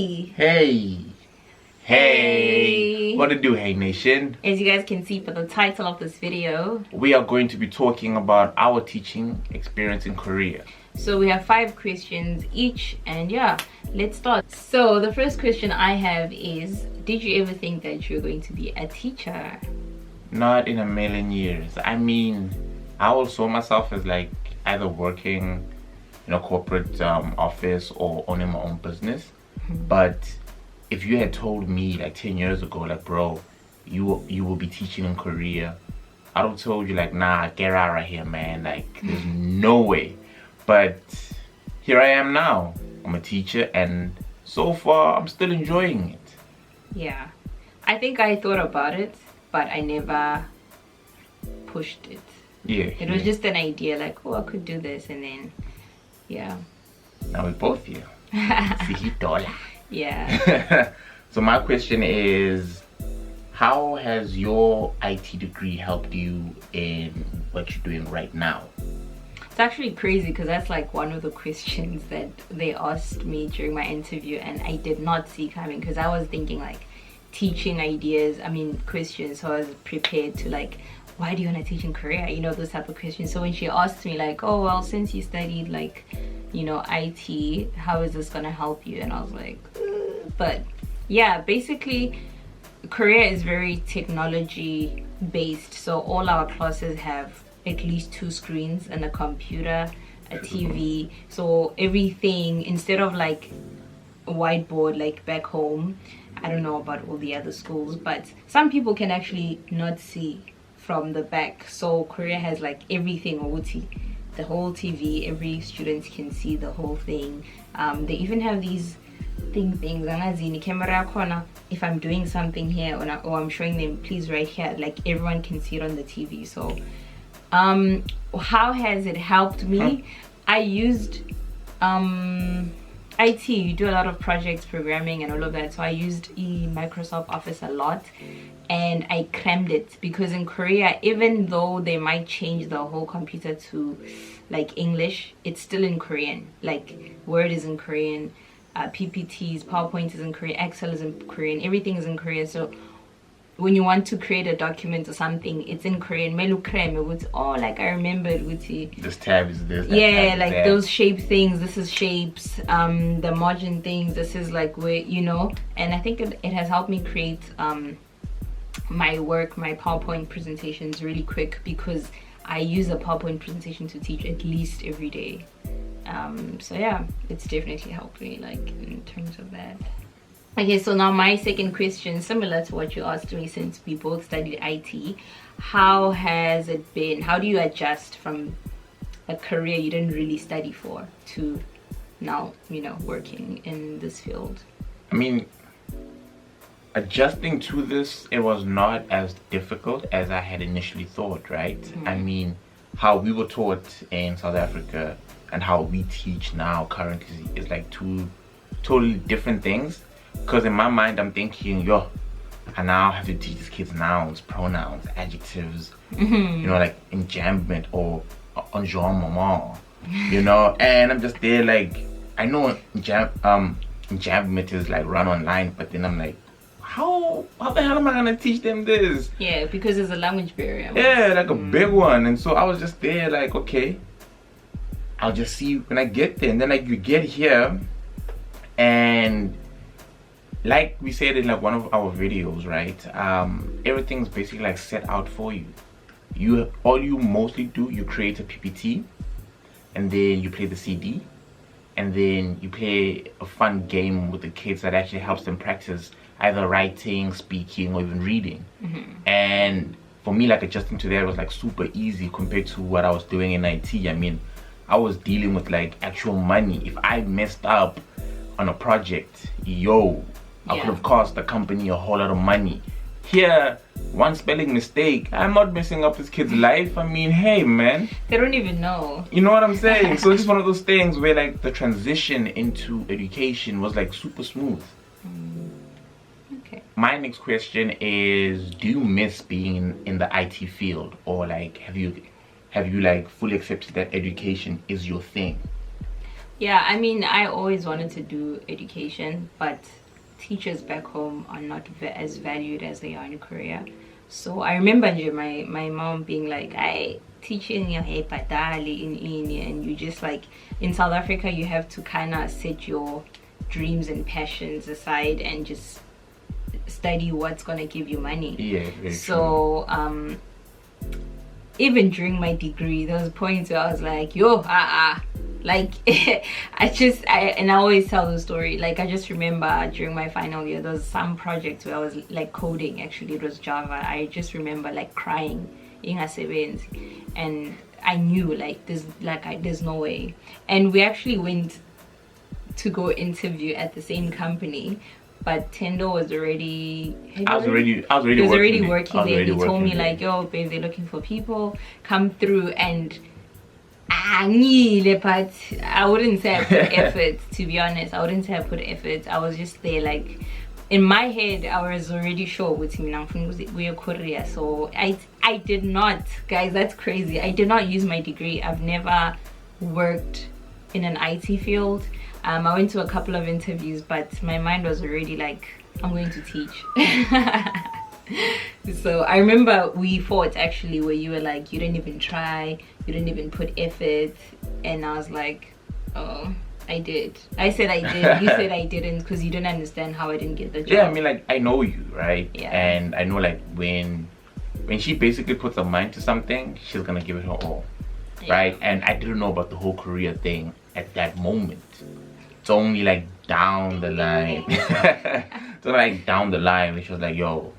Hey! Hey! Hey! What to do, Heyyyy Nation? As you guys can see for the title of this video, we are going to be talking about our teaching experience in Korea. So we have 5 questions each, and yeah, let's start. So the first question I have is, did you ever think that you're going to be a teacher? Not in a million years. I mean, I always saw myself as like either working in a corporate office or owning my own business. But if you had told me like 10 years ago, like, bro, you will be teaching in Korea, I would have told you like, nah, get out right here, man. Like, there's no way. But here I am now. I'm a teacher, and so far I'm still enjoying it. Yeah, I think I thought about it, but I never pushed it. Yeah, it was just an idea, like, oh, I could do this, and then yeah, now we're both here. Yeah. So my question is, how has your IT degree helped you in what you're doing right now? It's actually crazy because that's like one of the questions that they asked me during my interview, and I did not see coming because I was thinking like teaching ideas, questions. So I was prepared to like, why do you want to teach in Korea? You know, those type of questions. So when she asked me like, oh, well, since you studied like, you know, IT, how is this going to help you? And I was like, but yeah, basically Korea is very technology based. So all our classes have at least 2 screens and a computer, a TV. So everything, instead of like a whiteboard like back home, I don't know about all the other schools, but some people can actually not see from the back. So Korea has like everything, the whole TV, every student can see the whole thing. They even have these things, camera, if I'm doing something here or I'm showing them, please right here, like everyone can see it on the TV. So how has it helped me? I used IT, you do a lot of projects, programming and all of that, so I used Microsoft Office a lot, and I crammed it because in Korea, even though they might change the whole computer to like English, it's still in Korean. Like Word is in Korean, PPTs, PowerPoint is in Korean, Excel is in Korean, everything is in Korean. So when you want to create a document or something, it's in Korean. Oh, like I remembered this tab is this. Yeah, like that. Those shape things, this is shapes. The margin things, this is like where, you know. And I think it has helped me create my PowerPoint presentations really quick because I use a PowerPoint presentation to teach at least every day. So yeah, it's definitely helped me like in terms of that. Okay, so now my second question, similar to what you asked me, since we both studied IT, how has it been? How do you adjust from a career you didn't really study for to now, you know, working in this field? I mean, adjusting to this, it was not as difficult as I had initially thought, right? I mean, how we were taught in South Africa and how we teach now currently is like 2 totally different things. Because in my mind, I'm thinking, yo, I now have to teach these kids nouns, pronouns, adjectives, you know, like enjambment or enjambment, you know. And I'm just there like, I know enjambment is like run online, but then I'm like, how the hell am I gonna teach them this? Yeah, because there's a language barrier. Yeah, like a big one. And so I was just there like, okay, I'll just see when I get there. And then like you get here, and like we said in like one of our videos, right, everything's basically like set out for you. All you mostly do, you create a PPT, and then you play the CD, and then you play a fun game with the kids that actually helps them practice either writing, speaking, or even reading. And for me, like adjusting to that was like super easy compared to what I was doing in IT. I mean, I was dealing with like actual money. If I messed up on a project, I could have cost the company a whole lot of money. Here, one spelling mistake, I'm not messing up this kid's life. I mean, hey man, they don't even know. You know what I'm saying? So it's just one of those things where like the transition into education was like super smooth. Okay. My next question is, do you miss being in the IT field, or like have you like fully accepted that education is your thing? Yeah, I mean, I always wanted to do education, but teachers back home are not as valued as they are in Korea. So I remember my mom being like, I teaching your hey patali in and you just like in South Africa you have to kind of set your dreams and passions aside and just study what's gonna give you money. Yeah, very so even during my degree there was points where I was like, yo, like I always tell the story. Like I just remember during my final year there was some project where I was like coding. Actually it was Java. I just remember like crying in a seventh, and I knew like there's no way. And we actually went to go interview at the same company, but Tendo was already working there. He told me like, yo babe, they're looking for people, come through. And but I wouldn't say I put effort, to be honest. I wouldn't say I put effort. I was just there like in my head I was already sure with him we're Korea. So I did not, guys, that's crazy, I did not use my degree. I've never worked in an IT field. I went to a couple of interviews, but my mind was already like, I'm going to teach. So I remember we fought actually, where you were like, you didn't even try, you didn't even put effort, and I was like, oh, I did. I said I did. You said I didn't, because you didn't understand how I didn't get the job. Yeah, I mean, like, I know you, right? Yeah. And I know like when she basically puts her mind to something, she's gonna give it her all. Yeah. Right? And I didn't know about the whole career thing at that moment. It's only like down the line. So like down the line when she was like, yo,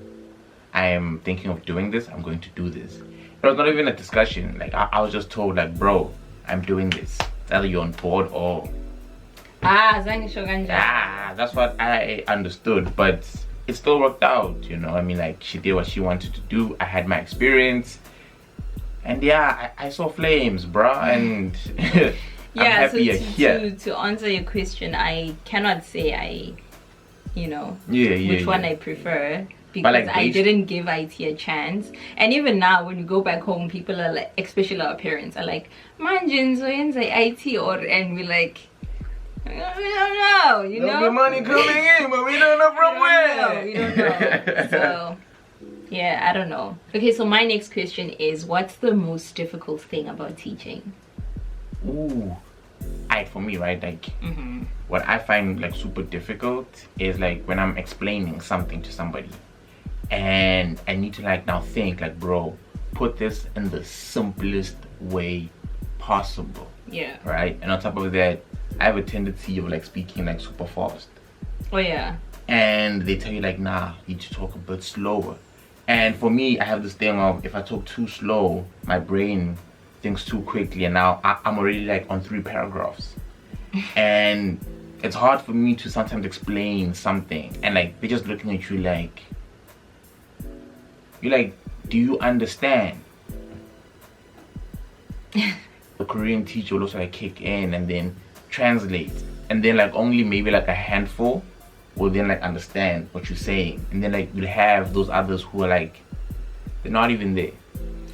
I am thinking of doing this, I'm going to do this. It was not even a discussion. Like I was just told like, bro, I'm doing this. It's either you're on board or that's what I understood. But it still worked out, you know. I mean, like, she did what she wanted to do. I had my experience, and yeah, I saw flames, bro. And I'm happy you're here. To answer your question, I cannot say which one I prefer, because like, I didn't give IT a chance. And even now when you go back home, people are like, especially our parents are like, manjin so IT, and we're like, we don't know, you know. There'll be money coming in, but we don't know from where. We don't know. So yeah, I don't know. Okay, so my next question is, what's the most difficult thing about teaching? Ooh, for me, right, like what I find like super difficult is like when I'm explaining something to somebody and I need to like now think like, bro, put this in the simplest way possible. Yeah. Right? And on top of that, I have a tendency of like speaking like super fast. Oh yeah. And they tell you like, nah, you need to talk a bit slower. And for me, I have this thing of, if I talk too slow, my brain thinks too quickly, and now I'm already like on 3 paragraphs. And it's hard for me to sometimes explain something, and like they're just looking at you like, you're like, do you understand? The Korean teacher will also like kick in and then translate, and then like only maybe like a handful will then like understand what you're saying, and then like you'll have those others who are like, they're not even there,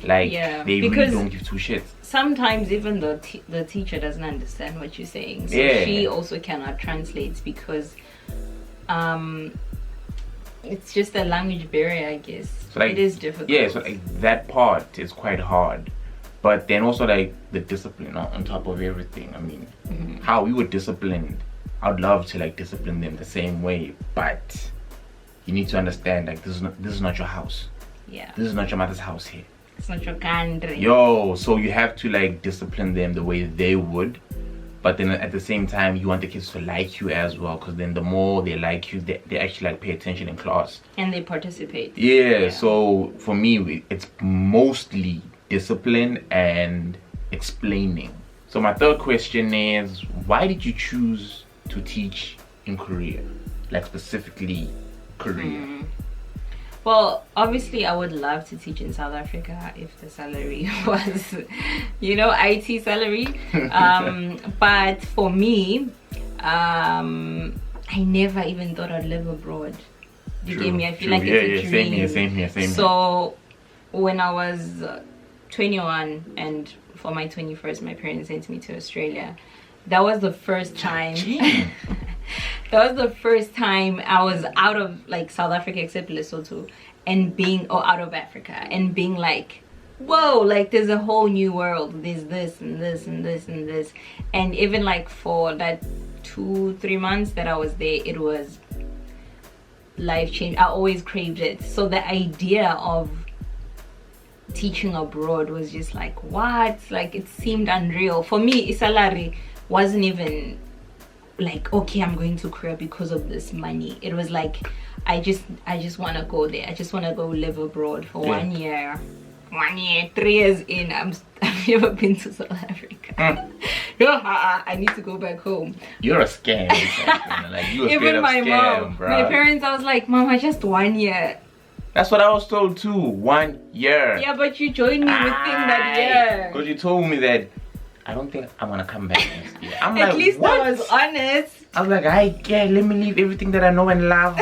like they really don't give 2 shits. Sometimes even the teacher doesn't understand what you're saying, so she also cannot translate, because it's just a language barrier, I guess. So like, it is difficult. Yeah, so like that part is quite hard. But then also like the discipline on top of everything. I mean, how we were disciplined, I would love to like discipline them the same way, but you need to understand like this is not your house. Yeah. This is not your mother's house here. It's not your country. Yo, so you have to like discipline them the way they would, but then at the same time you want the kids to like you as well, because then the more they like you, they actually like pay attention in class. And they participate. Yeah, so for me it's mostly discipline and explaining. So my third question is, why did you choose to teach in Korea, like specifically Korea? Well, obviously I would love to teach in South Africa if the salary was, IT salary. But for me, I never even thought I'd live abroad. You get me? I feel like it's a dream. Same here. So when I was 21 and for my 21st, my parents sent me to Australia. that was the first time. That was the first time I was out of like South Africa, except Lesotho, and out of Africa, and being like, whoa, like there's a whole new world. There's this and this and this and this. And even like for that 2-3 months that I was there, it was life changing. I always craved it. So the idea of teaching abroad was just like, what? Like it seemed unreal. For me, salary wasn't even like, okay, I'm going to Korea because of this money. It was like, I just want to go there. I just want to go live abroad for 1 year. 1 year, 3 years in, I've never been to South Africa. I need to go back home. You're a scam. Like, you a even my scam, mom, bro. my parents, I was like, Mama, just 1 year. That's what I was told too. 1 year. Yeah, but you joined me within that year. Because you told me that I don't think I'm gonna come back next year. I'm At like, least what? I was honest. I was like, let me leave everything that I know and love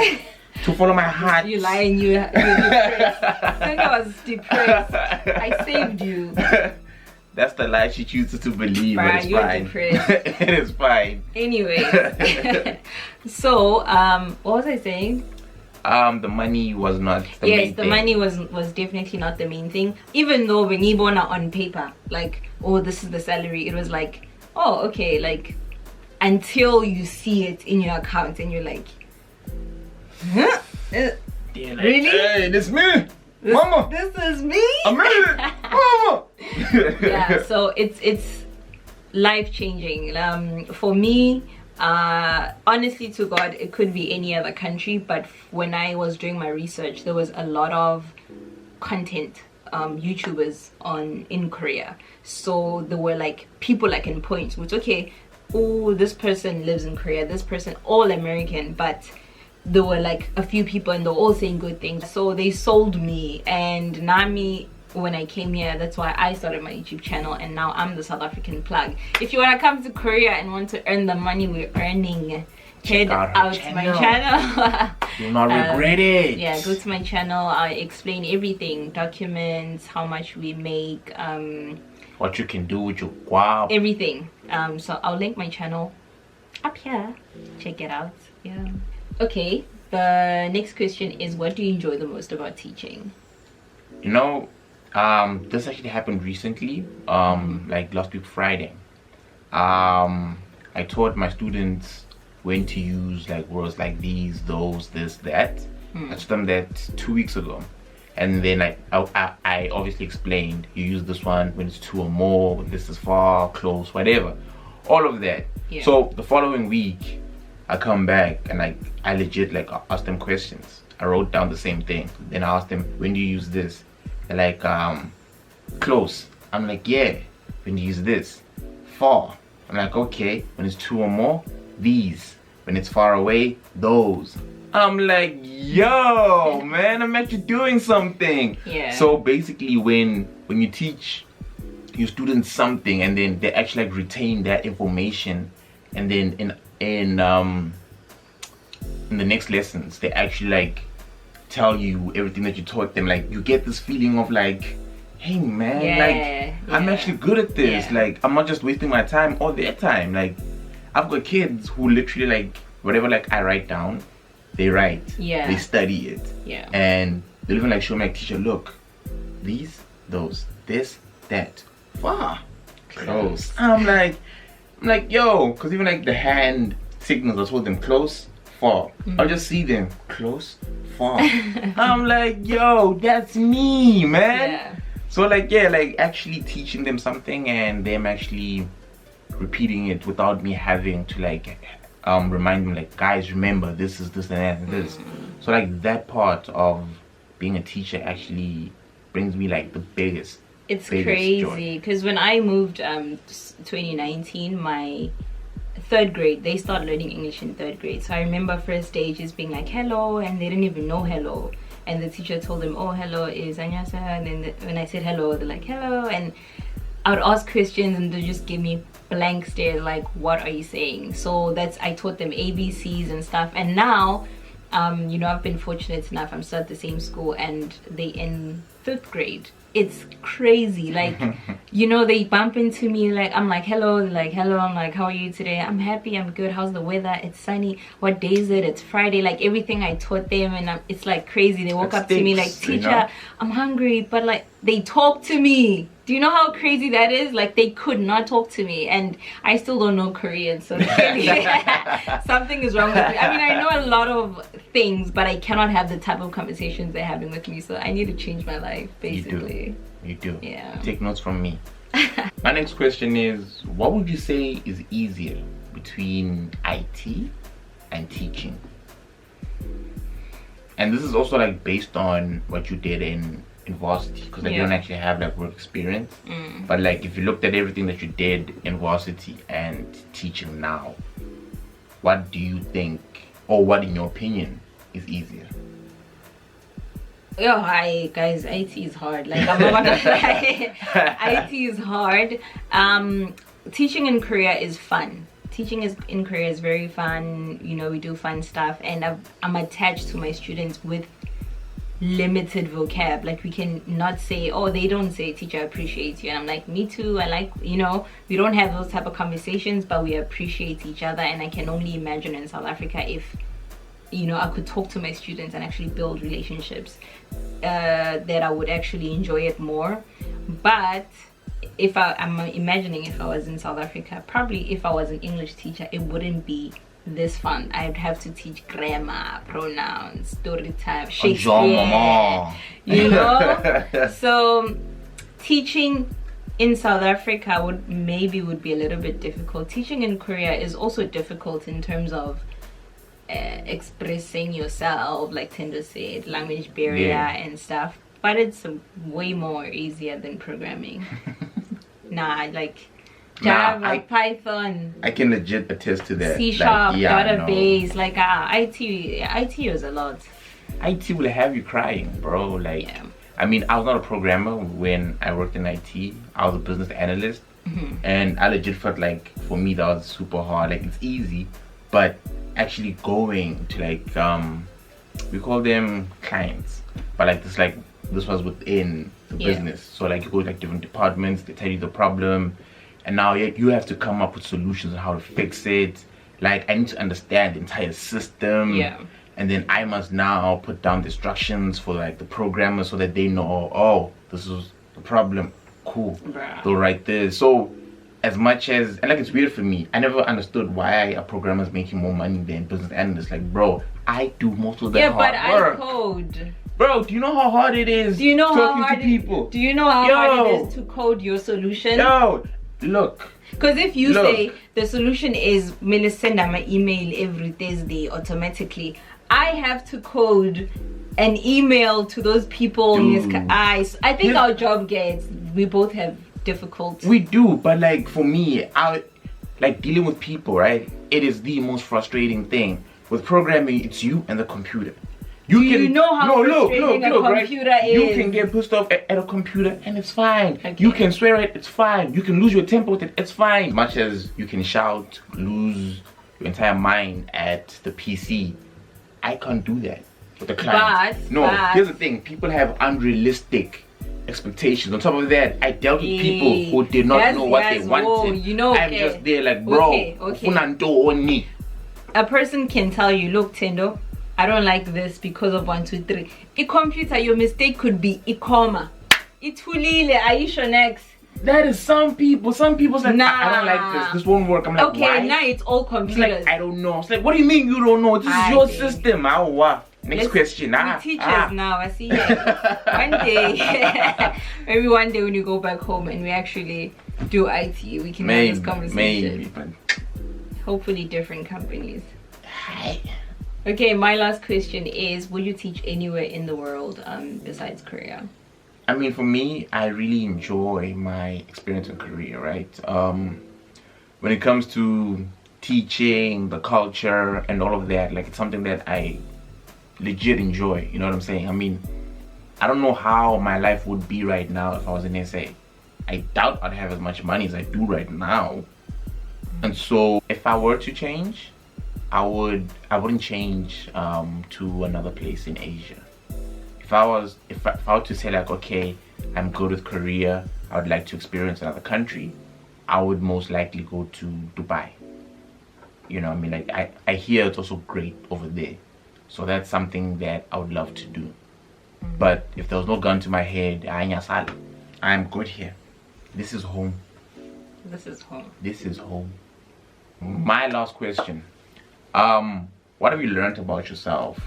to follow my heart. You lying, you're depressed. I think I was depressed. I saved you. That's the lie she chooses to believe, Bruh, but it's you're fine. depressed. It is fine. Anyways. So, what was I saying? The money was not the main Yes, the thing. money was definitely not the main thing. Even though when you born on paper, like, oh, this is the salary, it was like, oh, okay, like, until you see it in your account and you're like, huh? Like, Really? hey, this me, mama. This is me. I made it, mama. Yeah, so it's life changing. For me, honestly to God, it could be any other country, but when I was doing my research, there was a lot of content YouTubers in Korea. So there were like people like in points, which okay, oh, this person lives in Korea, this person all American, but there were like a few people and they're all saying good things. So they sold me, and Nami, when I came here, that's why I started my YouTube channel, and now I'm the South African plug. If you want to come to Korea and want to earn the money we're earning, head out my channel. You'll not regret it. Yeah, go to my channel. I explain everything, documents, how much we make, what you can do with your guap. everything. So I'll link my channel up here. Check it out. Yeah. Okay, the next question is, what do you enjoy the most about teaching? You know, this actually happened recently, like last week Friday. I taught my students when to use like words like these, those, this, that. I taught them that 2 weeks ago, and then I obviously explained you use this one when it's 2 or more, when this is far, close, whatever, all of that. Yeah. So the following week I come back and I legit like ask them questions. I wrote down the same thing. Then I asked them, when do you use this? They're like, close. I'm like, yeah. When do you use this? Far. I'm like, okay. When it's 2 or more, these. When it's far away, those. I'm like, yo, man, I'm actually doing something. Yeah. So basically, when you teach your students something, and then they actually like retain that information, and then in the next lessons they actually like tell you everything that you taught them, like you get this feeling of like, hey man, like I'm actually good at this. Like I'm not just wasting my time or their time. Like I've got kids who literally like whatever like I write down, they write, they study it, and they'll even like show me like, teacher, look, these, those, this, that, far, close. I'm like, yo, because even like the hand signals, I told them close, far. I'll just see them close, far. I'm like, yo, that's me, man. So like, yeah, like actually teaching them something and them actually repeating it without me having to like remind them, like, guys, remember this is this and that and this. So like that part of being a teacher actually brings me like the biggest. It's crazy because when I moved 2019, my 3rd grade, they started learning English in 3rd grade. So I remember first day just being like hello, and they didn't even know hello, and the teacher told them, oh, hello is annyeonghaseyo, and then when I said hello, they're like hello, and I would ask questions and they just give me blank stares like, what are you saying? So I taught them ABCs and stuff. And now you know, I've been fortunate enough, I'm still at the same school, and they in 5th grade. it's crazy. Like, you know, they bump into me, like, I'm like, hello, like, hello, I'm like, how are you today? I'm happy, I'm good, how's the weather? It's sunny. What day is it? It's Friday. Like, everything I taught them, and it's like crazy. They walk up to me like, teacher, you know? I'm hungry, but like, they talk to me. Do you know how crazy that is? Like, they could not talk to me, and I still don't know Korean, so clearly something is wrong with me. I mean, I know a lot of things, but I cannot have the type of conversations they're having with me, so I need to change my life, basically. You do. Yeah. Take notes from me. My next question is, what would you say is easier between IT and teaching? And this is also like based on what you did in varsity, because like, you don't actually have like work experience, but like if you looked at everything that you did in varsity and teaching now, what do you think, or what in your opinion is easier? Yo, hi guys, IT is hard. Like, I'm not gonna lie, IT is hard. Teaching in Korea is fun. Teaching in Korea is very fun. You know, we do fun stuff, and I'm attached to my students with limited vocab. Like, we can not say, oh, they don't say, teacher, I appreciate you, and I'm like, me too. I like, you know, we don't have those type of conversations, but we appreciate each other. And I can only imagine in South Africa if, you know, I could talk to my students and actually build relationships, that I would actually enjoy it more. But if I'm imagining if I was in South Africa, probably if I was an English teacher, it wouldn't be this fun. I'd have to teach grammar, pronouns, story time, Shakespeare, you know. So teaching in South Africa would be a little bit difficult. Teaching in Korea is also difficult in terms of expressing yourself, like Tendo said, language barrier and stuff, but it's way more easier than programming. Like Java, Python, I can legit attest to that. C#, like, database, no. Like IT was a lot. IT will have you crying, bro. Like, I mean, I was not a programmer when I worked in IT. I was a business analyst, and I legit felt like for me that was super hard. Like, it's easy, but actually going to like we call them clients, but like this was within the business. So like you go to like different departments, they tell you the problem, and now you have to come up with solutions on how to fix it. Like, I need to understand the entire system, and then I must now put down the instructions for like the programmers so that they know, oh, this is the problem, cool, they'll write this. So as much as, and like, it's weird for me, I never understood why a programmer is making more money than business analysts. Like, bro, I do most of that hard work. Yeah, but I code. Bro, do you know how hard it is? Do you know talking how hard to people? Do you know how hard it is to code your solution? Yo, look. Because if you say the solution is me send my email every Thursday automatically, I have to code an email to those people. I think our job gets, we both have difficult. We do, but like for me, I like dealing with people, right? It is the most frustrating thing. With programming, it's you and the computer. You know how frustrating a computer is. You can get pissed off at a computer and it's fine. Okay. You can swear at it, it's fine. You can lose your temper with it, it's fine. Much as you can shout, lose your entire mind at the PC, I can't do that with the client. But here's the thing, people have unrealistic expectations. On top of that, I dealt with people who did not know what they wanted. You know, I'm just there like, bro, a person can tell you, look, Tendo, I don't like this because of 1, 2, 3. A computer, your mistake could be a comma. Itulile, Aisha next. That is some people's like, nah, I don't like this. This won't work. I'm like, okay, why? now it's all computers. It's like, I don't know. It's like, what do you mean you don't know? This is your system. Next question. We teachers now. I see. One day, maybe one day when you go back home and we actually do IT, we can have this conversation. Maybe, but hopefully different companies. Okay, my last question is, will you teach anywhere in the world besides Korea? I mean, for me, I really enjoy my experience in Korea, right? When it comes to teaching, the culture, and all of that, like, it's something that I legit enjoy, you know what I'm saying? I mean, I don't know how my life would be right now if I was in SA. I doubt I'd have as much money as I do right now. And so, if I were to change, I wouldn't change to another place in Asia. if I were to say like, okay, I'm good with Korea, I would like to experience another country, I would most likely go to Dubai. You know, I mean, like I hear it's also great over there, so that's something that I would love to do. But if there was no gun to my head, I'm good here. This is home. This is home. This is home. My last question. What have you learned about yourself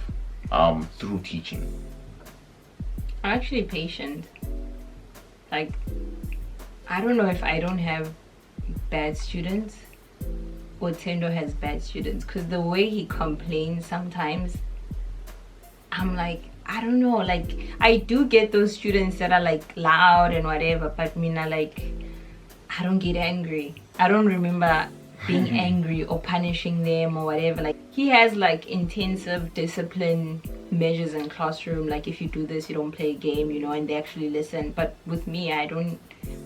through teaching? I'm actually patient. Like, I don't know if I don't have bad students or Tendo has bad students, because the way he complains sometimes, I'm like, I don't know, like I do get those students that are like loud and whatever, but like I don't get angry. I don't remember being angry or punishing them or whatever. Like, he has like intensive discipline measures in classroom, like if you do this you don't play a game, you know, and they actually listen. But with me, I don't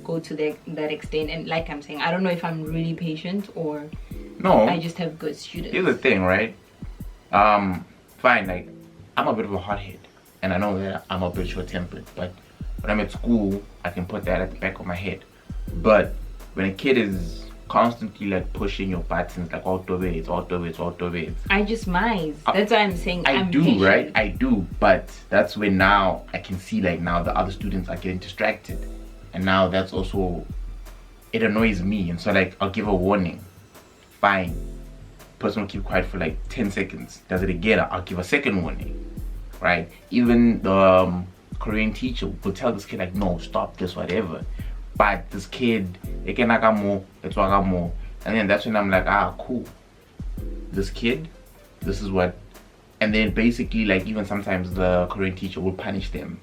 go to that extent. And like I'm saying, I don't know if I'm really patient or no, I just have good students. Here's the thing, right? Fine, like I'm a bit of a hothead and I know that I'm a bit short-tempered, but when I'm at school I can put that at the back of my head. But when a kid is constantly like pushing your buttons, like all the way, I just mind. That's why I'm saying I'm do patient. Right, I do. But that's when now I can see like now the other students are getting distracted, and now that's also, it annoys me. And so like I'll give a warning, fine, person will keep quiet for like 10 seconds, does it again, I'll give a second warning, right? Even the Korean teacher will tell this kid like, no, stop this, whatever. But this kid, it's more, and then that's when I'm like, cool, this kid, this is what. And then basically like even sometimes the Korean teacher will punish them,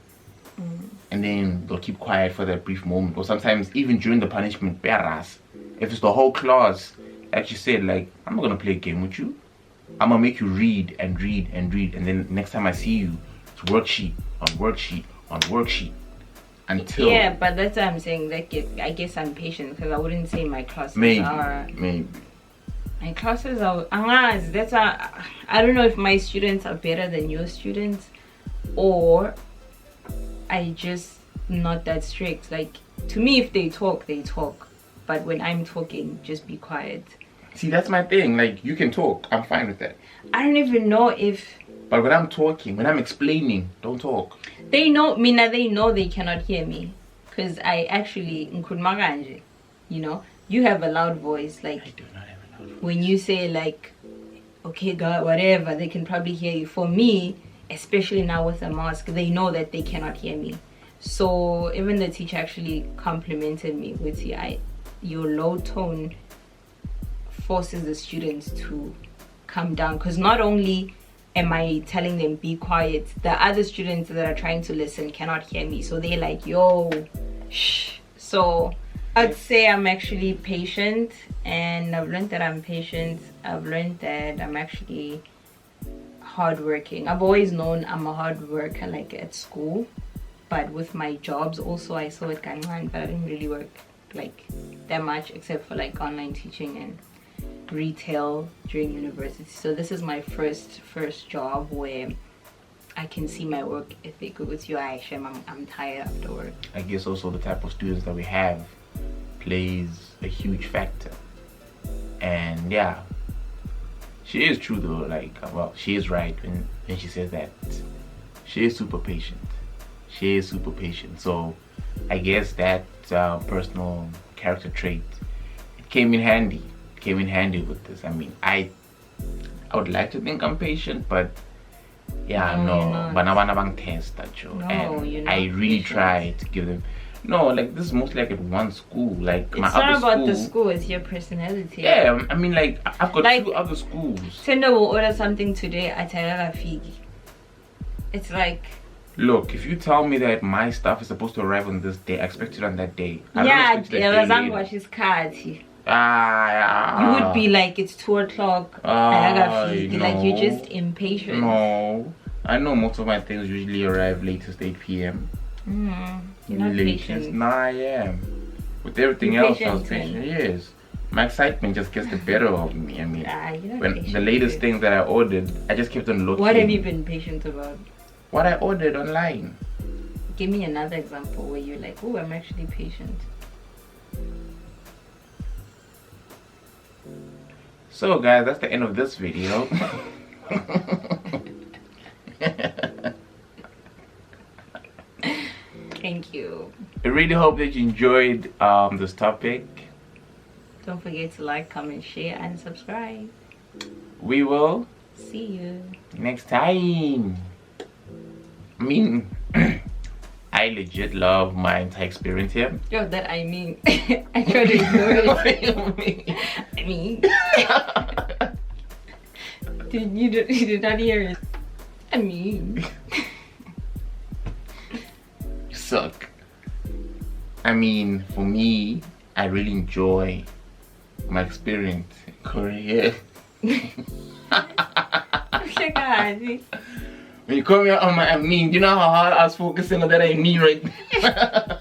and then they'll keep quiet for that brief moment. Or sometimes even during the punishment, if it's the whole class actually said like, I'm not gonna play a game with you, I'm gonna make you read and read and read, and then next time I see you, it's worksheet on worksheet on worksheet. Until, yeah, but that's what I'm saying. Like, I guess I'm patient, because I wouldn't say my classes are. Maybe. My classes are. That's why I don't know if my students are better than your students, or I just not that strict. Like, to me, if they talk, they talk. But when I'm talking, just be quiet. See, that's my thing. Like, you can talk. I'm fine with that. I don't even know if. But when I'm talking, when I'm explaining, don't talk. They know, Mina, they know they cannot hear me. Because I actually, you know, you have a loud voice. Like, I do not have a loud voice. When you say like, okay, God, whatever, they can probably hear you. For me, especially now with a mask, they know that they cannot hear me. So even the teacher actually complimented me with your low tone forces the students to come down. Because not only am I telling them be quiet, the other students that are trying to listen cannot hear me, so they're like, yo, shh. So I'd say I'm actually patient, and I've learned that I'm patient. I've learned that I'm actually hardworking. I've always known I'm a hard worker, like at school, but with my jobs also I saw it going on, but I didn't really work like that much except for like online teaching and retail during university. So this is my first job where I can see my work ethic with you. I'm tired after work. I guess also the type of students that we have plays a huge factor. And yeah, she is true though. Like, well, she is right when she says that she is super patient. She is super patient. So I guess that personal character trait, it came in handy. With this. I mean, I would like to think I'm patient, but yeah, no. But I'm test that you. And I really patient. Try to give them. No, like this is mostly like at one school. Like it's my not other about school, the school. It's your personality. Yeah, I mean, like I've got like, 2 other schools. Tender will order something today at Figi. It's like. Look, if you tell me that my stuff is supposed to arrive on this day, I expect it on that day. Yeah, she's Kati. You would be like, it's 2 o'clock. Like you're just impatient. No, I know most of my things usually arrive latest 8 p.m. You're not patient. Nah, I am. With everything else, I was patient. Yes. My excitement just gets the better of me. I mean, when the latest things that I ordered, I just kept on looking. What have you been patient about? what I ordered online. Give me another example where you're like, oh, I'm actually patient. So guys, that's the end of this video. Thank you. I really hope that you enjoyed this topic. Don't forget to like, comment, share, and subscribe. We will See you next time. I mean, I legit love my entire experience here. Yo, that I mean. I try to ignore it. What do you mean? I mean. you did not hear it. I mean. You suck. I mean, for me, I really enjoy my experience in Korea. Okay, guys. When you call me out on my I mean, you know how hard I was focusing on that I mean right now?